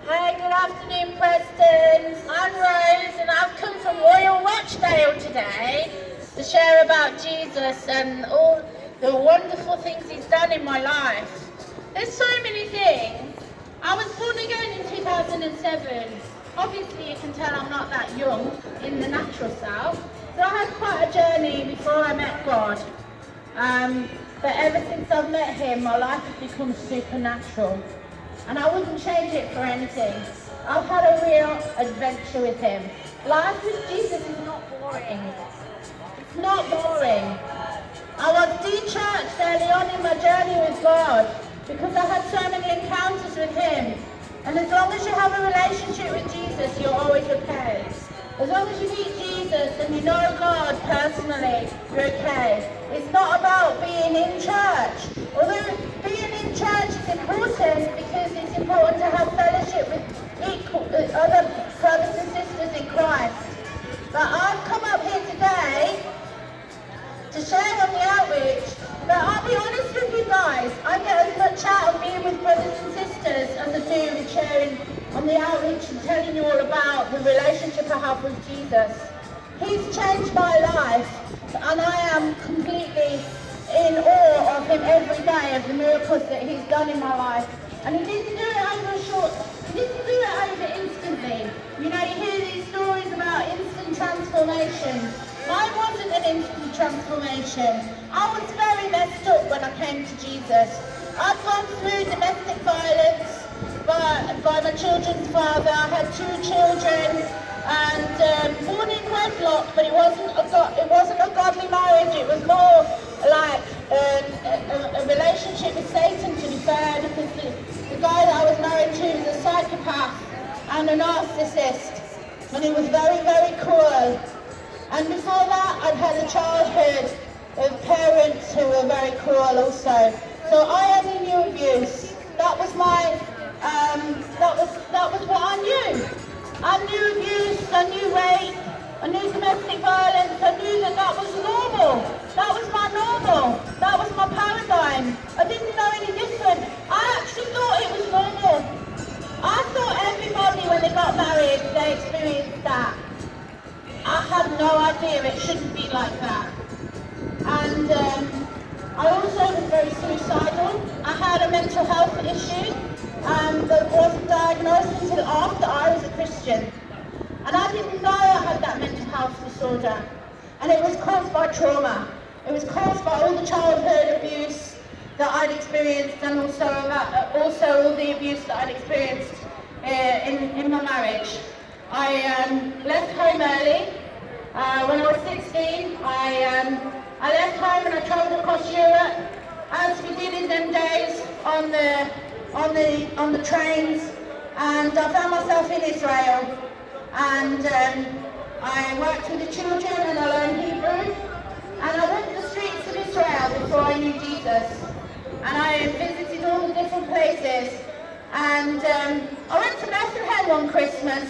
Hey, good afternoon, Preston. I'm Rose, and I've come from Royal Rochdale today to share about Jesus and all the wonderful things he's done in my life. There's so many things. I was born again in 2007. Obviously, you can tell I'm not that young in the natural self. So I had quite a journey before I met God. But ever since I've met him, my life has become supernatural. And I wouldn't change it for anything. I've had a real adventure with him. Life with Jesus is not boring. It's not boring. I was de-churched early on in my journey with God because I had so many encounters with him. And as long as you have a relationship with Jesus, you're always okay. As long as you meet Jesus and you know God personally, you're okay. It's not about being in church. Although being in church is important because it's important to have fellowship with other brothers and sisters in Christ. But I've come up here today to share on the outreach. But I'll be honest with you guys, I get as much out of being with brothers and sisters as I do with sharing on the outreach and telling you all about the relationship I have with Jesus. He's changed my life, and I am completely in awe of him every day, of the miracles that he's done in my life. And he didn't do it he didn't do it over instantly. You know, you hear these stories about instant transformation. Mine wasn't an instant transformation. I was very messed up when I came to Jesus. I'd gone through domestic violence by my children's father. I had 2 children, and born in wedlock, but it wasn't a godly marriage. It was more like a relationship with Satan, to be fair, because the guy that I was married to was a psychopath and a narcissist, and he was very, very cruel. And before that, I'd had a childhood of parents who were very cruel also. So I only knew abuse. That was what I knew. I knew abuse, I knew rape, I knew domestic violence, I knew that was normal. That was my normal. That was my paradigm. I didn't know any different. I actually thought it was normal. I thought everybody, when they got married, they experienced that. I had no idea it shouldn't be like that. And I also was very suicidal. I had a mental health issue that wasn't diagnosed until after I was a Christian. And I didn't know I had that mental health disorder. And it was caused by trauma. It was caused by all the childhood abuse that I'd experienced, and also all the abuse that I'd experienced in my marriage. I left home early. When I was 16, I left home and I travelled across Europe, as we did in them days on the trains, and I found myself in Israel, and I worked with the children and I learned Hebrew, and I walked the streets of Israel before I knew Jesus, and I visited all the different places, and I went to Bethlehem one Christmas,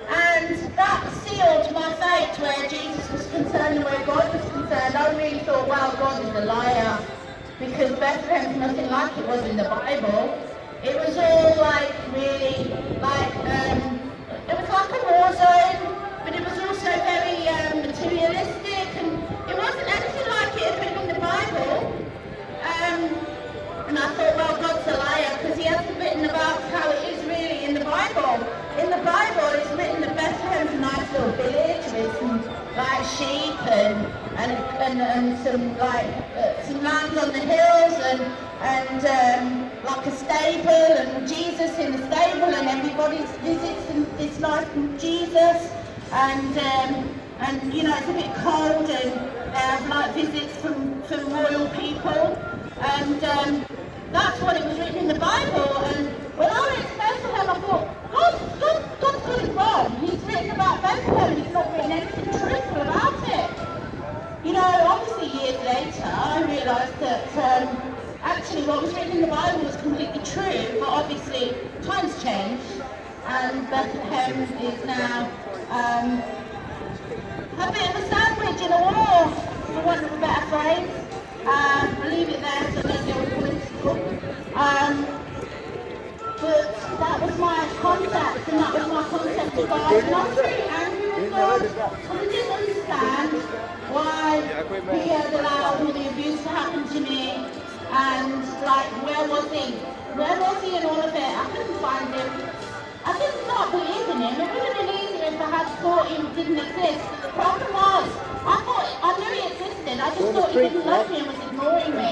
and that sealed my fate where Jesus was concerned and where God was concerned. I really thought, wow, God is a liar, because Bethlehem's nothing like it was in the Bible. It was all like really like, it was like a war zone, but it was also very materialistic, and it wasn't anything like it had been in the Bible. And I thought, well, God's a liar, because he hasn't written about how it is really in the Bible. In the Bible, it's written that Bethlehem's a nice little village with some like sheep and some like some land on the hills and like a stable, and Jesus in the stable, and everybody visits this nice Jesus, and you know, it's a bit cold, and they have like visits from royal people, and that's what it was written in the Bible. And when I went to Bethlehem, I thought, God's got it wrong. He's written about Bethlehem, he's not written anything truthful about it. You know, obviously years later, I realised that actually what was written in the Bible was completely true, but obviously times changed, and Bethlehem is now a bit of a sandwich in a war, for want of a better phrase. I'll leave it there so I don't get all political. But that was my concept, and that was my concept of God. And I was really angry with God because I didn't understand why he had allowed all the abuse to happen to me, and like, where was he? Where was he in all of it? I couldn't find him. I did not believe in him. It would have been easier if I had thought he didn't exist. The problem was, I knew he existed. I just thought he didn't love me and was ignoring me.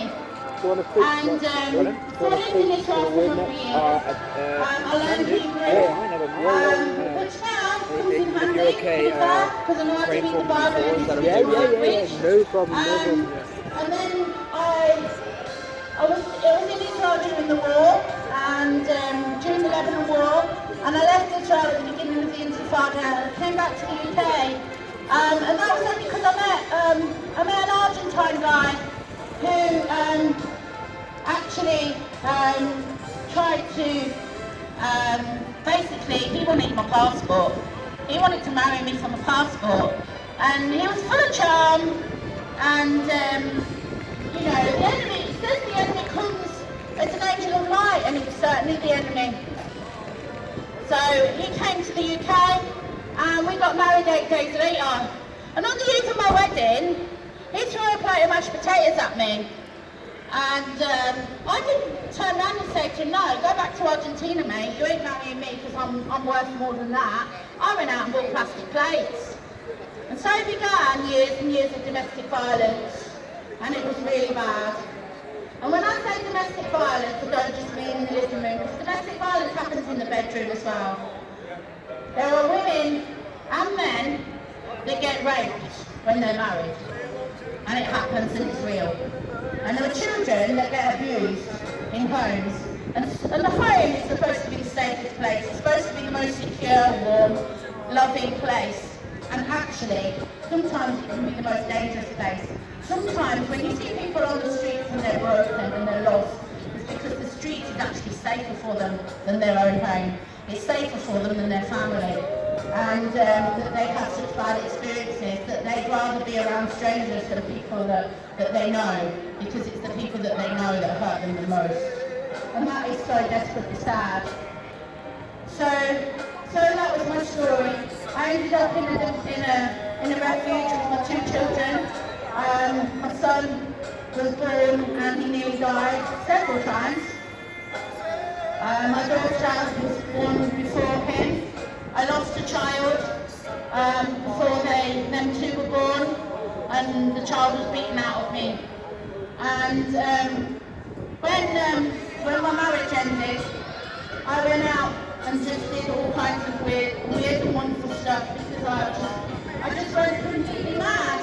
And so I lived in Israel for 3 years. I learned Hebrew, which now comes in handy because I know how to read the Bible and it's No problem. And then it was in Israel during the war, and during the Lebanon War, and I left Israel at the beginning of the Intifada and came back to the UK. And that was only because I met an Argentine guy who actually tried to, basically, he wanted my passport. He wanted to marry me for my passport. And he was full of charm, and, you know, the enemy, it says the enemy comes as an angel of light, and he was certainly the enemy. So he came to the UK, and we got married 8 days later. And on the eve of my wedding, he threw a plate of mashed potatoes at me. And I didn't turn around and say to him, no, go back to Argentina, mate. You ain't marrying me because I'm worth more than that. I went out and bought plastic plates. And so began years and years of domestic violence. And it was really bad. And when I say domestic violence, I don't just mean in the living room, because domestic violence happens in the bedroom as well. There are women and men that get raped when they're married. And it happens and it's real. And there are children that get abused in homes. And the home is supposed to be the safest place. It's supposed to be the most secure, warm, loving place. And actually, sometimes it can be the most dangerous place. Sometimes when you see people on the streets and they're broken and they're lost, it's because the street is actually safer for them than their own home. It's safer for them than their family. And that they have such bad experiences that they'd rather be around strangers than people that they know, because it's the people that they know that hurt them the most. And that is so desperately sad. So that was my story. I ended up in a refuge with my 2 children. My son was born and he nearly died several times. My daughter was born before him. I lost a child before them 2 were born, and the child was beaten out of me. And when my marriage ended, I went out and just did all kinds of weird and wonderful stuff, because I just went completely mad,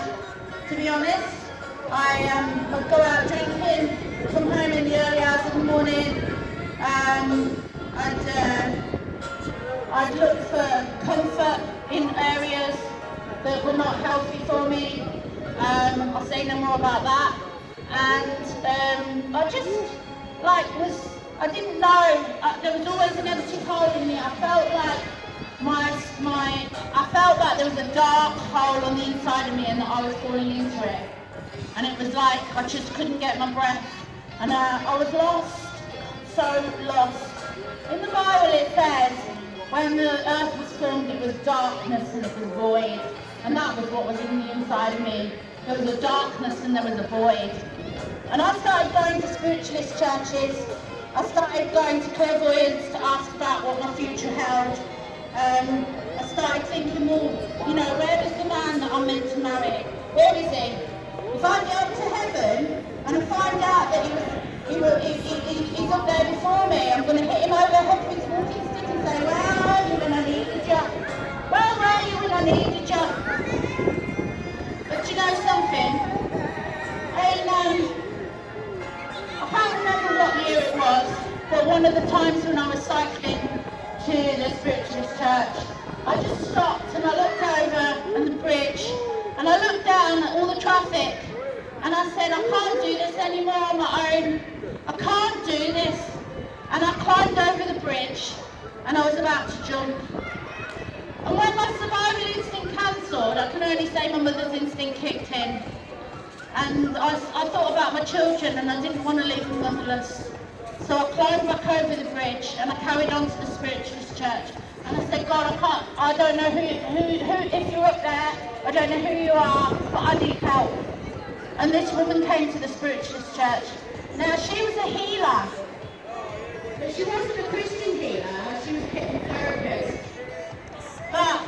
to be honest. I'd go out drinking, come home in the early hours of the morning, I'd look for comfort in areas that were not healthy for me. I'll say no more about that. And I just I didn't know, there was always an empty hole in me. I felt like I felt like there was a dark hole on the inside of me and that I was falling into it. And it was like I just couldn't get my breath. And I was lost, so lost. In the Bible it says, when the earth was formed, it was darkness and it was void. And that was what was in the inside of me. There was a darkness and there was a void. And I started going to spiritualist churches. I started going to clairvoyants to ask about what my future held. I started thinking, well, you know, where is the man that I'm meant to marry? Where is he? If I get up to heaven and I find out that he's up there before me, I'm going to hit him over the head with his walking stick and say, where are you when I needed you? Where were you when I needed you? But you know something? I can't remember what year it was, but one of the times when I was cycling to the spiritualist church, I just stopped and I looked over at the bridge and I looked down at all the traffic and I said, I can't do this anymore on my own. I can't do this. And I climbed over the bridge and I was about to jump. And when my survival instinct cancelled, I can only say my mother's instinct kicked in. And I thought about my children and I didn't want to leave them motherless. So I climbed back over the bridge and I carried on to the spiritualist church. And I said, God, I don't know who, if you're up there, I don't know who you are, but I need help. And this woman came to the spiritualist church. Now, she was a healer, but she wasn't a Christian healer, she was a hypnotherapist. But,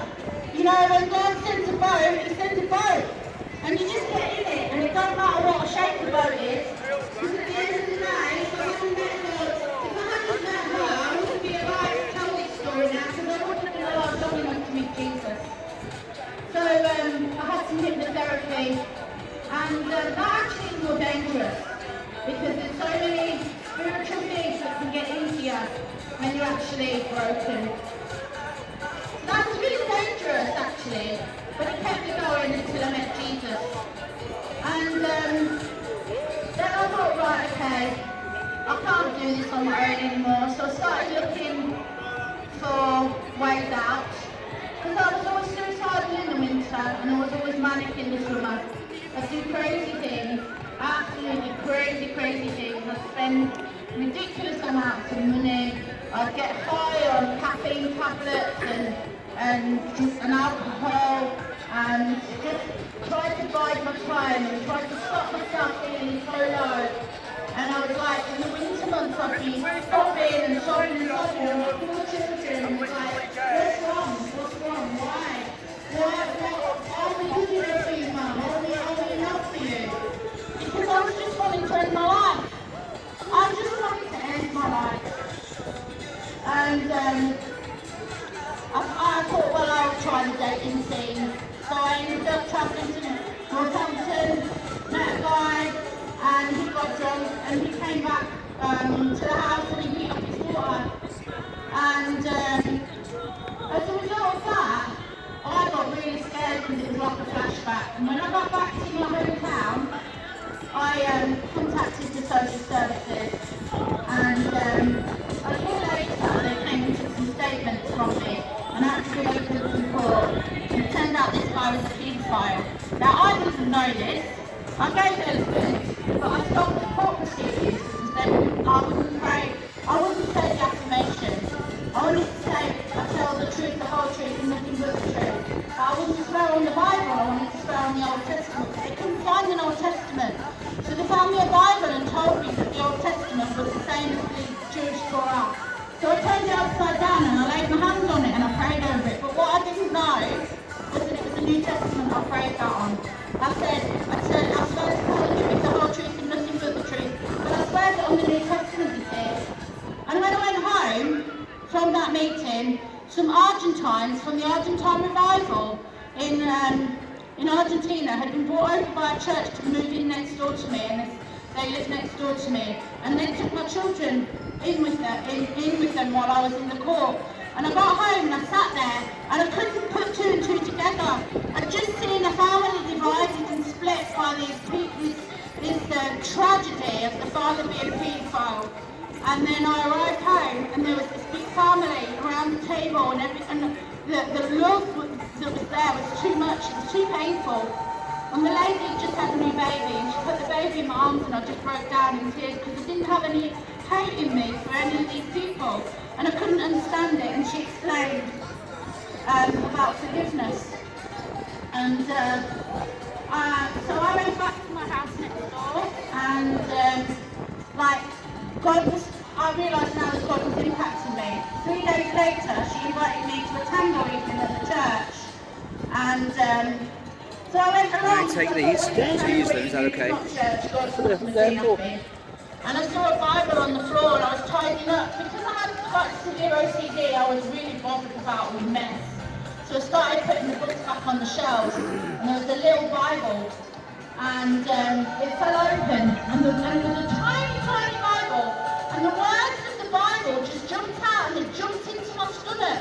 you know, when God sends a boat, he sends a boat. And you just get in it, and it doesn't matter what shape the boat is. Because at the end of the day, if I hadn't met her, I wouldn't be alive to tell this story now, because I wouldn't have been alive long enough to meet Jesus. So I had some hypnotherapy, and that actually is more dangerous, because there's so many spiritual things that can get into you when you're actually broken. So that was really dangerous, actually. But it kept me going until I met Jesus. And then I thought, right, okay, I can't do this on my own anymore. So I started looking for ways out. Because I was always suicidal in the winter, and I was always manic in the summer. I'd do crazy things, absolutely crazy things. I'd spend ridiculous amounts of money. I'd get high on caffeine tablets and alcohol, and just tried to bide my time and tried to stop myself feeling so low. And I was like, in the winter months I'd be sobbing and looking at my children, and was like, what's wrong, why? Are we good enough for you, Mum? Are we enough for you? Because I was just wanting to end my life. I just wanted to end my life. And I thought, well, I'll try the dating scene. So I ended up travelling to Northampton, met a guy, and he got drunk, and he came back to the house and he beat up his daughter. And as a result of that, I got really scared because it was like a flashback. And when I got back to my hometown, I contacted the social services, and a year later they came and took some statements from me, and actually opened some court. And it turned out this guy was a paedophile. Now I didn't know this. I gave evidence, but I stopped the court proceedings because then I wouldn't say defamation. I wanted to say I tell the truth, the whole truth, and nothing but the truth. But I wouldn't swear on the Bible, I wanted to swear on the Old Testament. They couldn't find an Old Testament. So they found me a Bible and told me that the Old Testament was the same as the Jewish Torah. So I turned it upside down and I laid my hands on it and I prayed over it. But what I didn't know was that it was the New Testament I prayed that on. I said, I swear to tell the truth, the whole truth, and nothing but the truth. But I swear it on the New Testament, you see. And when I went home from that meeting, some Argentines from the Argentine revival in Argentina had been brought over by a church to move in next door to me, and they lived next door to me. And they took my children in with them while I was in the court. And I got home and I sat there and I couldn't put two and two together. I'd just seen a family divided and split by this tragedy of the father being a paedophile. And then I arrived home and there was this big family around the table, and the love that was there was too much, it was too painful. And the lady just had a new baby, and she put the baby in my arms, and I just broke down in tears because I didn't have any hate in me for any of these people, and I couldn't understand it. And she explained about forgiveness. And so I went back to my house next door, and I realised now that God was impacting me. 3 days later, she invited me to a tango evening at the church, and so I went along. Can I take these? Use them, is that okay? And I saw a Bible on the floor, and I was tidying up. Because I had quite severe OCD, I was really bothered about all the mess. So I started putting the books back on the shelves, and there was a little Bible, and it fell open, and there was a tiny Bible, and the words of the Bible just jumped out, and they jumped into my stomach.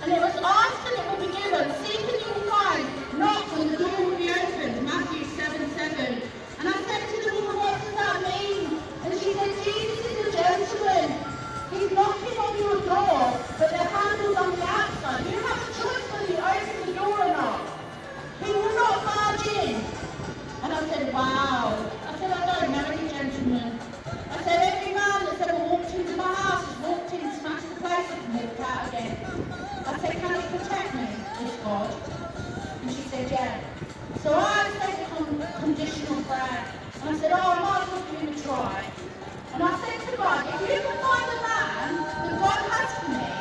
And it was, ask and it will be given, seek and you will find, knock and the door will be opened, Matthew 7:7. And I said to the woman, what does that mean? And she said, Jesus is a gentleman. He's knocking on your door, but the handle's on the outside. You have a choice whether you open the door or not. He will not barge in. And I said, wow. I said, I don't know any gentlemen. I said, every man that's ever walked into my house has walked in, smashed the place up and walked out again. God? And she said, yeah. So I said conditional prayer. And I said, oh, I might as well give him a try. And I said to God, if you can find a man that God has for me,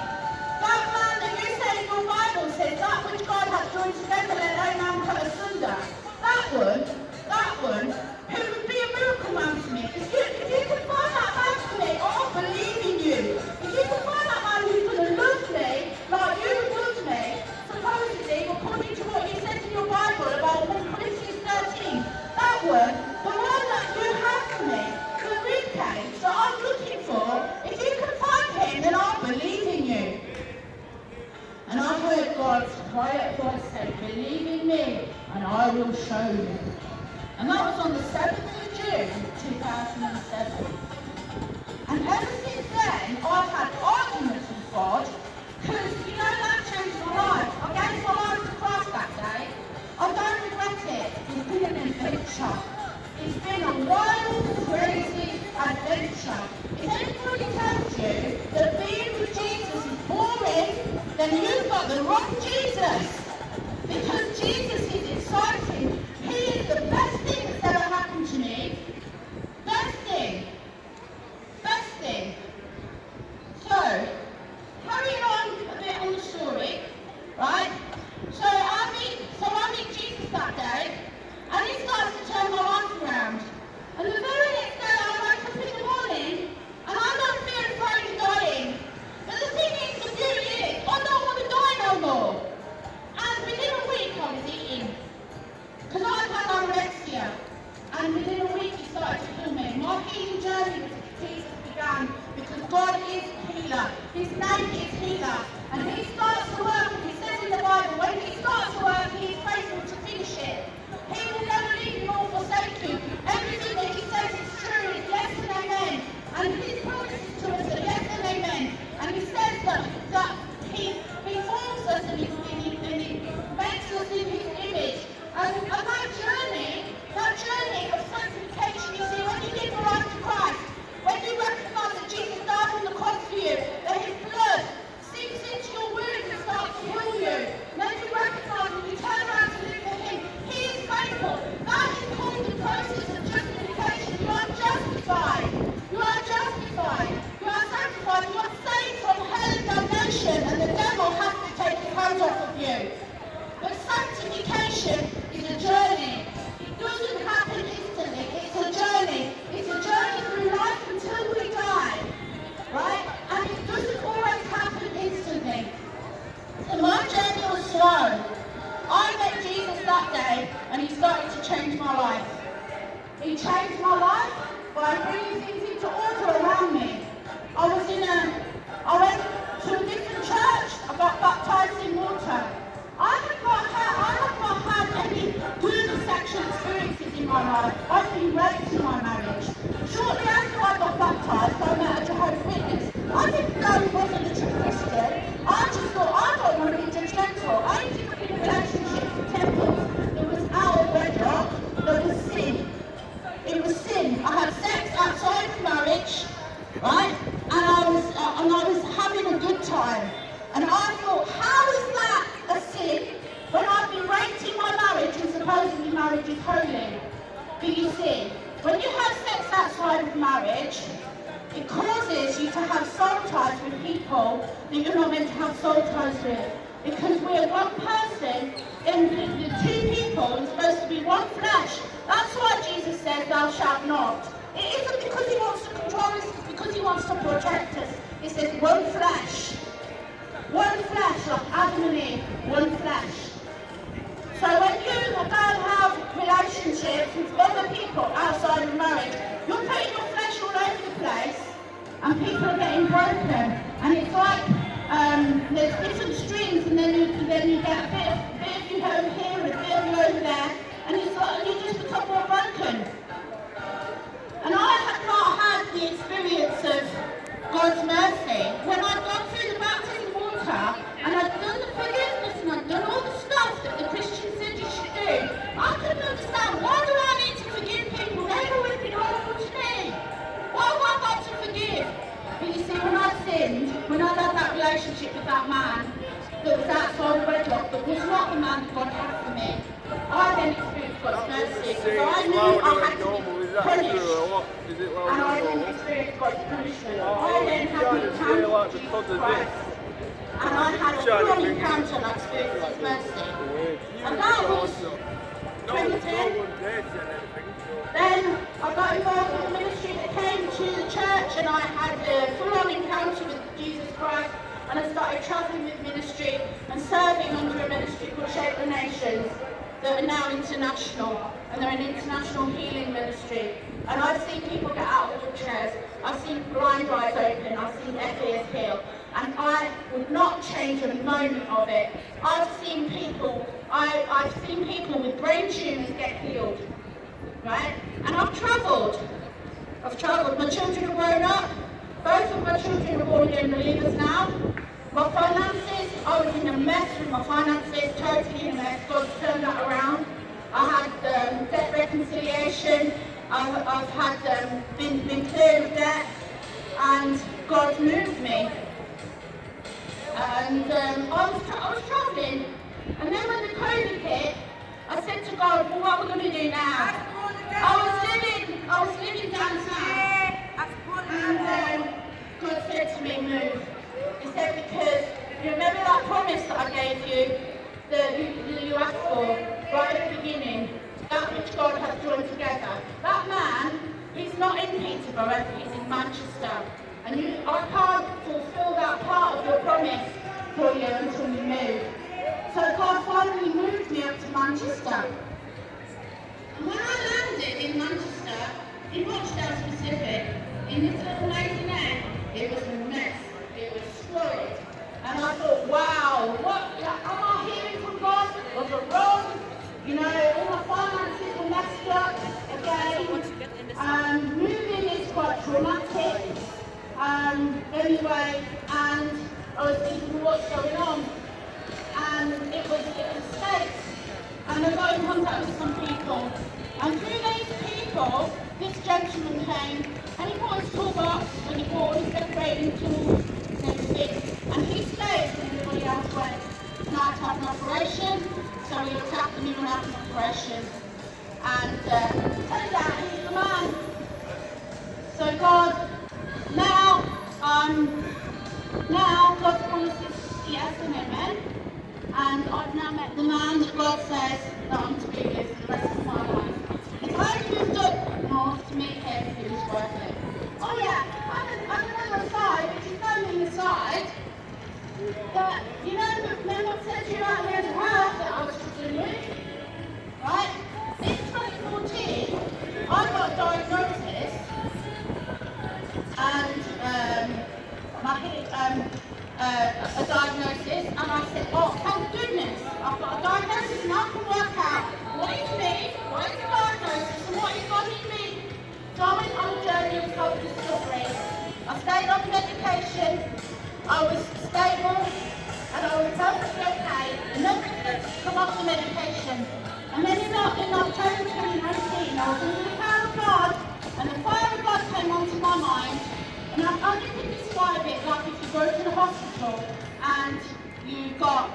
that man that you say in your Bible says, that which God has joined together, let no man put asunder. That one, who would be a miracle man for me. If you can find that man for me, I'll believe in you. If you can find that man who's going to love me like you loved me, supposedly, according to what you said in your Bible about 1 Corinthians 13, that one, the one that you have for me, the ribcage that I'm looking for, if you can find him, then I'll believe in you. And I heard God's quiet voice say, believe in me, and I will show you. And that was on the 7th of June, 2007. And ever since then, I've had arguments with God, because, you know, that changed my life. I gave my life to Christ that day. I don't regret it. It's been an adventure. It's been a wild, crazy adventure. If anybody tells you that being with Jesus is boring, then you've got the wrong Jesus. Because Jesus is exciting. He is the best thing that's ever happened to me. Best thing. Best thing. So, carrying on a bit on the story, right? So I meet Jesus that day, and he starts to turn my life around. And the very next day I wake up in the morning, and I don't feel afraid of dying. But the thing is, the beauty is, I don't want to die no more. And within a week I was eating. Because I had anorexia. And within a week he started to heal me. My healing journey with Jesus began because God is healer. His name is healer. And he starts to work, and he says in the Bible, when he starts to work, he is faithful to finish it. He will never leave you nor forsake you. Everything that he says is true, is yes and amen. And his promises to us are yes and amen. And he says that he forms us and he makes us in his image. And that journey of sanctification, you see, when you give your life to Christ, when you recognize that Jesus died on the cross for you, that his blood sinks into your wound and starts to heal you, then you recognize and you turn around to live for him. He is faithful. That is called the process of justification. You are justified. You are justified. You are sanctified. You are saved from hell and damnation, and the devil has to take his hands off of you. But sanctification is a journey. It doesn't happen instantly. It's a journey. It's a journey through life until we die. Right? And it doesn't always happen instantly. So my journey was slow. I met Jesus that day and he started to change my life. He changed my life by bringing things into order around me. I went to a different church. I got baptized in water. I have not had any good sexual experiences in my life. I've been raped in my marriage. Shortly after I got baptized, I met a Jehovah's Witness. I didn't know he wasn't a true Christian. I just thought, I don't want to be judgmental. I ended up in a relationship with temples that was out of wedlock, that was sin. It was sin. I had sex outside of marriage, right? And I was having a good time. And I thought, how is that a sin when I've been raped in my marriage and supposedly marriage is holy? But you see, when you have sex outside of marriage, it causes you to have soul ties with people that you're not meant to have soul ties with. Because we're one person and the two people are supposed to be one flesh. That's why Jesus says, thou shalt not. It isn't because he wants to control us, it's because he wants to protect us. He says one flesh. One flesh, like Adam and Eve, one flesh. So when you go and have relationships with other people outside of marriage, you're putting your flesh all over the place and people are getting broken. And it's like there's different strings and then you get a bit of you over here and a bit of you over there, and it's like you just become more broken. And I have not had the experience of God's mercy. When I've gone through the baptism water and I've done the forgiveness and I've done all the stuff that the Christian said you should do, I couldn't understand, why do I need to forgive people? They've always been horrible to me. Why have I got to forgive? But you see, when I sinned, when I had that relationship with that man, that was outside the wedlock that was not the man God had for me. I then experienced God's mercy. So I knew I had to be punished. And I didn't experience God's punishment. I then had an encounter with Jesus Christ. And I had a full encounter and I experienced His mercy. And that was 2010. Then I got involved with the ministry that came to the church, and I had a full-on encounter with Jesus Christ, and I started travelling with ministry and serving under a ministry called Shape the Nations that are now international, and they're an international healing ministry. And I've seen people get out of wheelchairs, I've seen blind eyes open, I've seen deaf ears healed, and I would not change a moment of it. I've seen people with brain tumours get healed. Right? And I've travelled. My children are grown up. Both of my children are born again believers now. My finances, I was in a mess with my finances, totally in a mess. God's turned that around. I had debt reconciliation. I've had been cleared of debt, and God moved me. And I was travelling, and then when the COVID hit, I said to God, well, what are we going to do now? I was living down south, and God said to me, move. He said, because you remember that promise that I gave you, that you asked for right at the beginning, that which God has joined together. That man, he's not in Peterborough, he's in Manchester. And I can't fulfill that part of your promise for you until you move. So God finally moved me up to Manchester. When I landed in Manchester, in Rochdale Pacific, in this little maisonette, it was a mess. It was destroyed. And I thought, wow, what am I hearing from God? Was it wrong? You know, all my finances were messed up again. Moving is quite traumatic. Anyway, and I was thinking, what's going on? And it was States. And I got in contact with some people. And through these people, this gentleman came, and he brought his toolbox, and he brought all his decorating tools and everything. And he stayed when everybody else went. And I had to have an operation, so we looked after me when I had an operation. And turns out he's the man. So God, now God's promises yes and amen. And I've now met the man that God says that I'm to be with for the rest of my life. If I moved up north to meet him, it was worth it. Oh yeah, I'm another side, which is only the side, that, you know, when God said to you out here as well, that I was struggling with, right? In 2014, I got a diagnosis, and a diagnosis, and I said, oh, thank goodness, I've got a diagnosis, and I can work out what is me, what is the diagnosis, and what is God in me. So I went on a journey of self-discovery. I stayed on medication, I was stable, and I was perfectly okay, and nothing could come off the medication. And then in October 2019, I was under the power of God, and the fire of God came onto my mind. And I only can describe it like if you go to the hospital and you've got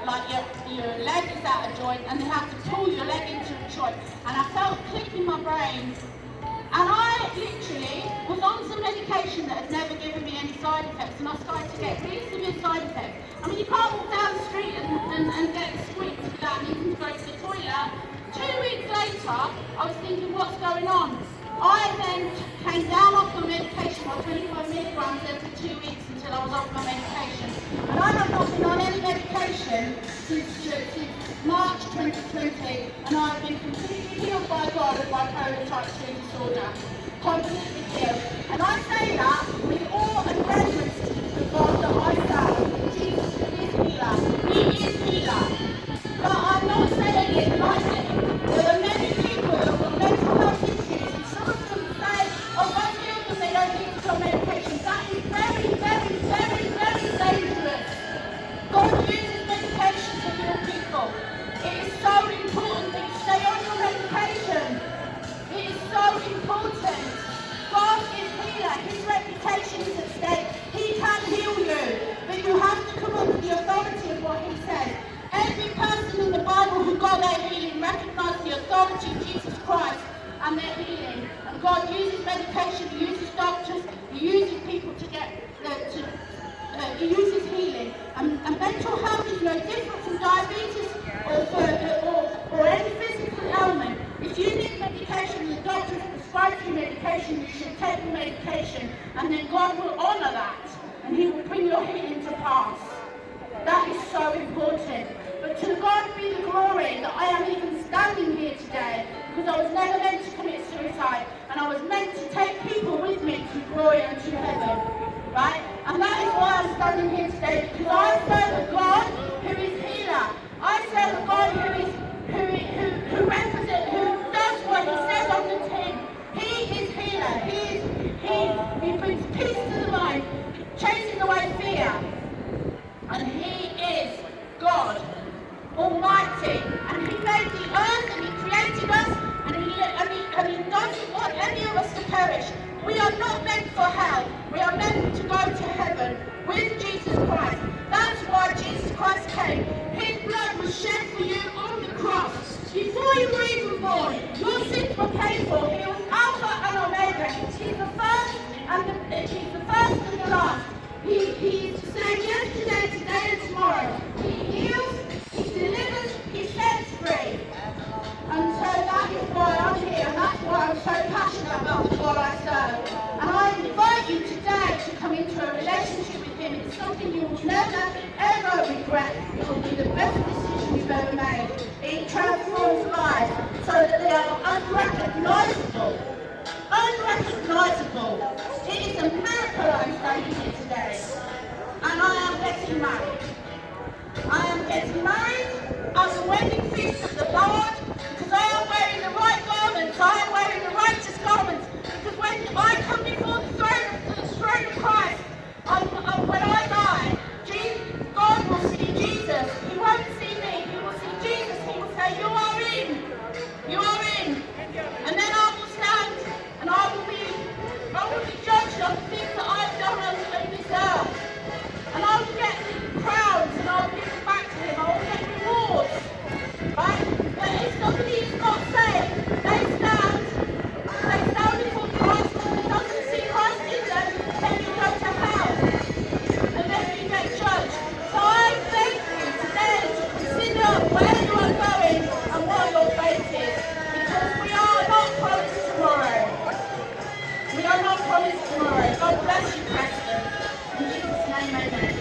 like your leg is out of joint and they have to pull your leg into a joint. And I felt a click in my brain. And I literally was on some medication that had never given me any side effects, and I started to get really severe side effects. I mean, you can't walk down the street and get squeaked without needing to go to the toilet. 2 weeks later, I was thinking, what's going on? I then came down off my medication by 25 milligrams every 2 weeks until I was off my medication. And I have not been on any medication since March 2020, and I've been completely healed by God of bipolar type 2 disorder. Completely healed. And I say that with awe and reverence to the God that I serve. Jesus is healer. He is healer. But I'm not saying it lightly. There are many people that have got mental health issues, and some of them say, oh, God healed them, they don't need to go on medication. That is very, very, very, very dangerous. God uses medication to heal people. It is so important that you stay on your medication. It is so important. God is healer. His reputation he uses healing. And mental health is no different from diabetes or any physical ailment. If you need medication, the doctor prescribes you medication, you should take the medication, and then God will honour that, and he will bring your healing to pass. That is so important. But to God be the glory that I am even standing here today, because I was never meant to commit suicide, and I was meant to take people with me to glory and to heaven. Right? And that is why I'm standing here today, because I serve a God who is healer. I serve a God who does what he says on the tin. He is healer. He brings peace to the mind, chasing away fear. And he is God Almighty. And he made the earth, and he created us, and he doesn't want any of us to perish. We are not meant for hell. We are meant to go to heaven with Jesus Christ. That's why Jesus Christ came. His blood was shed for you on the cross. Before you were even born, your sins were paid for. He was Alpha and Omega. He's the first and the last. He's the same yesterday, today, and tomorrow. He heals, he delivers, he sets free. And so that is why I'm here, and that's why I'm so passionate about the God I serve. And I invite you today to come into a relationship with him. It's something you will never, ever regret. It will be the best decision you've ever made. It transforms lives so that they are unrecognizable. Unrecognizable. It is a miracle I'm standing here today. And I am getting married. I am getting married at the wedding feast of the Lord, because I am wearing the right garments. I am wearing the righteous garments. Because when I come before the throne of Christ, when I die, God will see Jesus. He won't see me. He will see Jesus. He will say, "You are in. You are in." And then I will stand, and I will be judged on the things that I've done on this earth. And I will get crowns, and I will give them back to him. I will get rewards. Right? But if somebody is not saved, they stand before Christ, and he doesn't see Christ in them, then you go to hell. And then you get judged. So I beg you today to consider where you are going and what your faith is. Because we are not promised tomorrow. We are not promised tomorrow. God bless you, Preston. In Jesus' name, amen.